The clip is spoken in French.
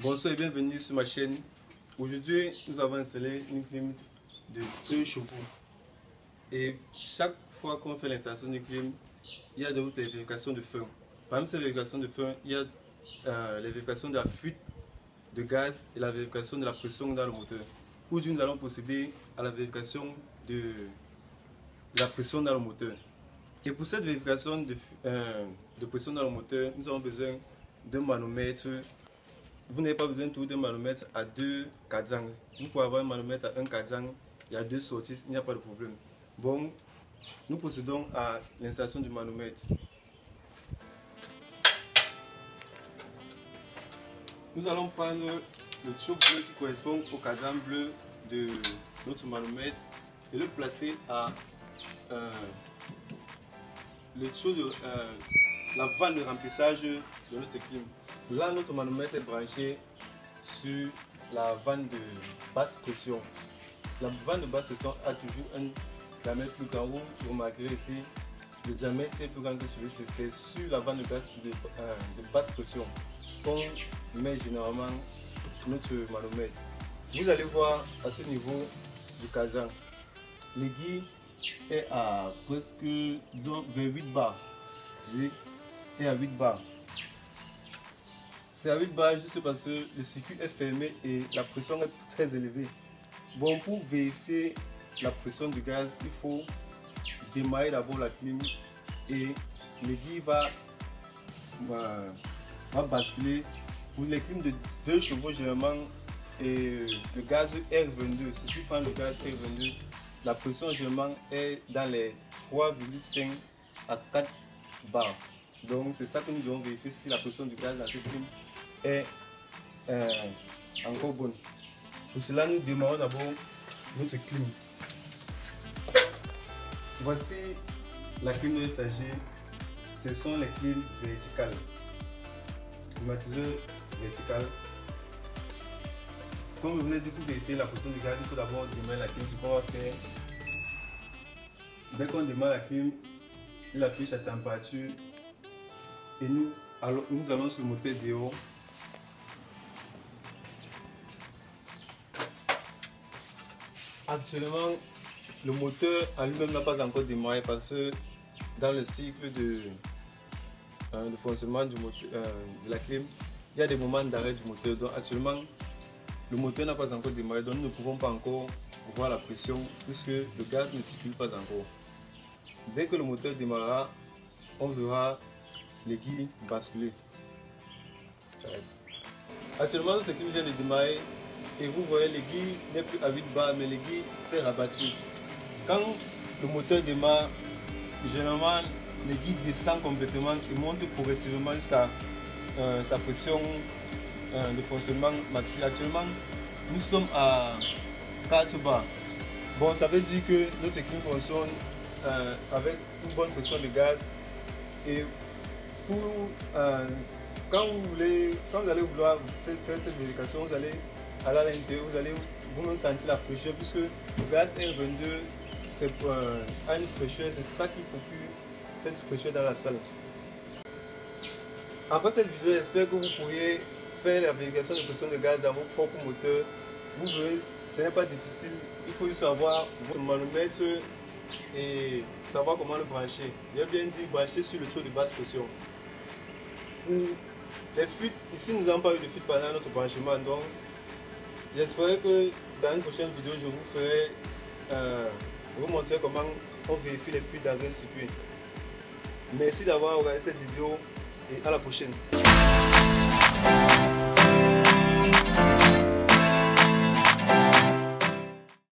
Bonsoir et bienvenue sur ma chaîne. Aujourd'hui, nous avons installé une clim de 2 chevaux. Et chaque fois qu'on fait l'installation d'une clim, il y a d'autres vérifications de feu. Parmi ces vérifications de feu, il y a les vérifications de la fuite de gaz et la vérification de la pression dans le moteur. Aujourd'hui, nous allons procéder à la vérification de la pression dans le moteur. Et pour cette vérification de pression dans le moteur, nous avons besoin d'un manomètre. Vous n'avez pas besoin de tout d'un manomètre à 2 kadzang. Vous pouvez avoir un manomètre à 1 kadzang, il y a 2 sorties, il n'y a pas de problème. Bon, nous procédons à l'installation du manomètre. Nous allons prendre le tube bleu qui correspond au kadzang bleu de notre manomètre et le placer à le tube de la vanne de remplissage de notre clim. Là, notre manomètre est branché sur la vanne de basse pression. La vanne de basse pression a toujours un diamètre plus grand. Vous remarquerez ici, le diamètre est plus grand que celui-ci. C'est sur la vanne de basse pression qu'on met généralement notre manomètre. Vous allez voir à ce niveau du kadzang, l'aiguille est à presque, disons, vers 8 bars. Et à 8 bars. C'est à 8 bars juste parce que le circuit est fermé et la pression est très élevée. Bon, pour vérifier la pression du gaz, il faut démarrer d'abord la clim et l'aiguille va basculer. Pour les clims de 2 chevaux, généralement, et le gaz R22, si tu prends le gaz R22, la pression généralement est dans les 3,5 à 4 bars. Donc c'est ça que nous devons vérifier si la pression du gaz dans cette clim est encore bonne. Pour cela, nous démarrons d'abord notre clim. Voici la clim de SAG. Ce sont les clims verticales. Climatiseur vertical. Comme je vous ai dit, pour vérifier la pression du gaz, il faut d'abord démarrer la clim. Ce qu'on va faire, dès qu'on démarre la clim, il affiche la température. Et nous allons sur le moteur dehors. Actuellement, le moteur en lui-même n'a pas encore démarré parce que dans le cycle de fonctionnement du moteur, de la clim, il y a des moments d'arrêt du moteur. Donc actuellement, le moteur n'a pas encore démarré, donc nous ne pouvons pas encore voir la pression puisque le gaz ne circule pas encore. Dès que le moteur démarrera, on verra l'aiguille basculer. Actuellement, notre clim vient de démarrer et vous voyez l'aiguille n'est plus à 8 bars mais l'aiguille s'est rabattue. Quand le moteur démarre, généralement l'aiguille descend complètement et monte progressivement jusqu'à sa pression de fonctionnement maxi. Actuellement, nous sommes à 4 bars. Bon, ça veut dire que notre clim fonctionne avec une bonne pression de gaz. Et quand vous allez vouloir faire cette vérification, vous allez aller à l'intérieur, vous allez vous-même sentir la fraîcheur puisque le gaz R22 a une fraîcheur, c'est ça qui procure cette fraîcheur dans la salle. Après cette vidéo, j'espère que vous pourriez faire la vérification de pression de gaz dans vos propres moteurs. Vous verrez, ce n'est pas difficile, il faut juste avoir votre manomètre et savoir comment le brancher. J'ai bien dit brancher sur le tuyau de basse pression. Pour les fuites, ici nous n'avons pas eu de fuite pendant notre branchement, donc j'espère que dans une prochaine vidéo je vous ferai vous montrer comment on vérifie les fuites dans un circuit. Merci d'avoir regardé cette vidéo et à la prochaine.